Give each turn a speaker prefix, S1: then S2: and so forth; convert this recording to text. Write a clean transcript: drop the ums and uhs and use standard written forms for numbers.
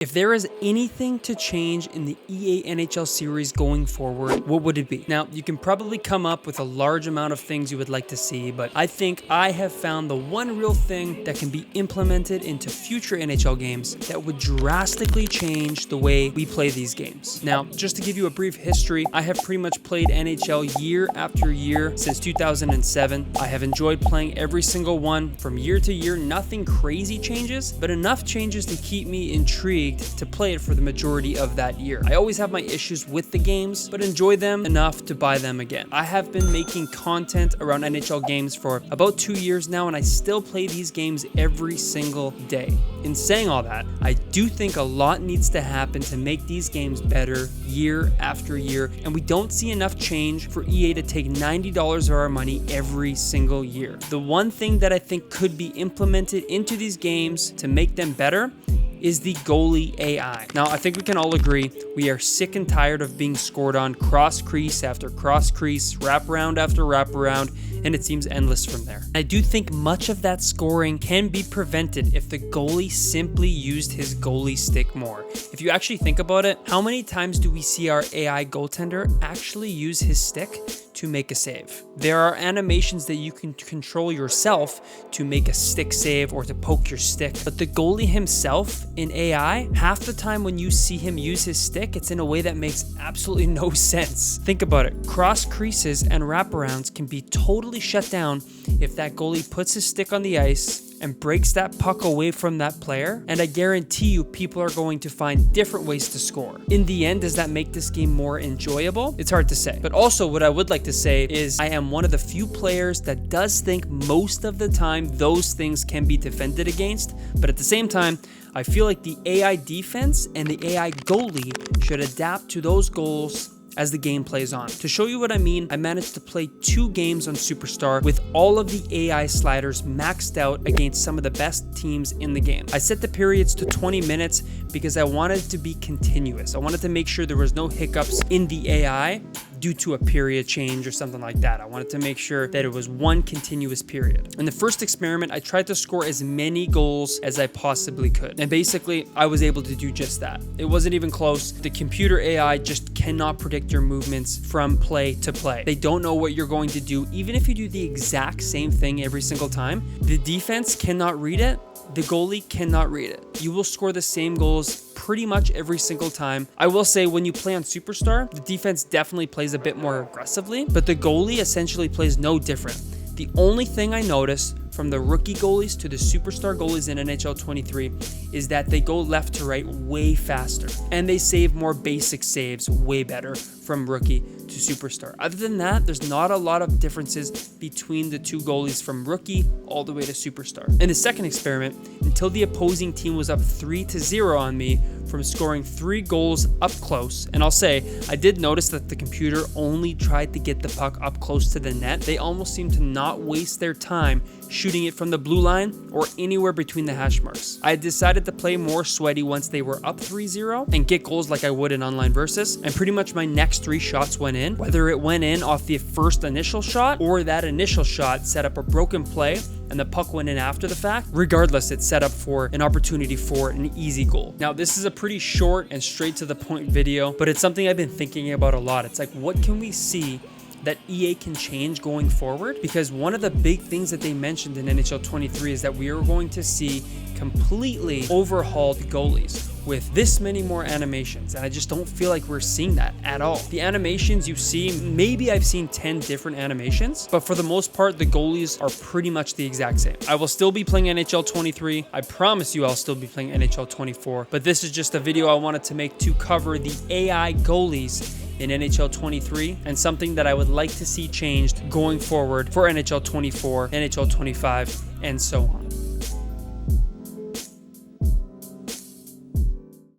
S1: If there is anything to change in the EA NHL series going forward, what would it be? Now, you can probably come up with a large amount of things you would like to see, but I think I have found the one real thing that can be implemented into future NHL games that would drastically change the way we play these games. Now, just to give you a brief history, I have pretty much played NHL year after year since 2007. I have enjoyed playing every single one from year to year. Nothing crazy changes, but enough changes to keep me intrigued to play it for the majority of that year. I always have my issues with the games, but enjoy them enough to buy them again. I have been making content around NHL games for about 2 years now, and I still play these games every single day. In saying all that, I do think a lot needs to happen to make these games better year after year, and we don't see enough change for EA to take $90 of our money every single year. The one thing that I think could be implemented into these games to make them better is the goalie AI. Now, I think we can all agree we are sick and tired of being scored on cross crease after cross crease, wraparound after wraparound, and it seems endless from there. I do think much of that scoring can be prevented if the goalie simply used his goalie stick more. If you actually think about it, how many times do we see our AI goaltender actually use his stick to make a save? There are animations that you can control yourself to make a stick save or to poke your stick, but the goalie himself in AI, half the time when you see him use his stick, it's in a way that makes absolutely no sense. Think about it. Cross creases and wraparounds can be totally shut down if that goalie puts his stick on the ice and breaks that puck away from that player, and I guarantee you people are going to find different ways to score. In the end, does that make this game more enjoyable? It's hard to say. But also what I would like to say is I am one of the few players that does think most of the time those things can be defended against, but at the same time, I feel like the AI defense and the AI goalie should adapt to those goals as the game plays on. To show you what I mean, I managed to play 2 games on Superstar with all of the AI sliders maxed out against some of the best teams in the game. I set the periods to 20 minutes because I wanted it to be continuous. I wanted to make sure there was no hiccups in the AI due to a period change or something like that. I wanted to make sure that it was one continuous period. In the first experiment, I tried to score as many goals as I possibly could. And basically, I was able to do just that. It wasn't even close. The computer AI just cannot predict your movements from play to play. They don't know what you're going to do. Even if you do the exact same thing every single time, the defense cannot read it. The goalie cannot read it. You will score the same goals pretty much every single time. I will say when you play on Superstar, the defense definitely plays a bit more aggressively, but the goalie essentially plays no different. The only thing I notice from the rookie goalies to the superstar goalies in NHL 23 is that they go left to right way faster, and they save more basic saves way better from rookie to superstar. Other than that, there's not a lot of differences between the two goalies from rookie all the way to superstar. In the second experiment, until the opposing team was up 3-0 on me from scoring 3 goals up close, and I'll say, I did notice that the computer only tried to get the puck up close to the net. They almost seemed to not waste their time shooting it from the blue line or anywhere between the hash marks. I decided to play more sweaty once they were up 3-0 and get goals like I would in online versus, and pretty much my next 3 shots went in. Whether it went in off the first initial shot or that initial shot set up a broken play and the puck went in after the fact, regardless, it set up for an opportunity for an easy goal. Now, this is a pretty short and straight to the point video, but it's something I've been thinking about a lot. It's like, what can we see that EA can change going forward? Because one of the big things that they mentioned in NHL 23 is that we are going to see completely overhauled goalies with this many more animations, and I just don't feel like we're seeing that at all. The animations you see, maybe I've seen 10 different animations, but for the most part, the goalies are pretty much the exact same. I will still be playing NHL 23. I promise you I'll still be playing NHL 24, but this is just a video I wanted to make to cover the AI goalies in NHL 23 and something that I would like to see changed going forward for NHL 24, NHL 25, and so on.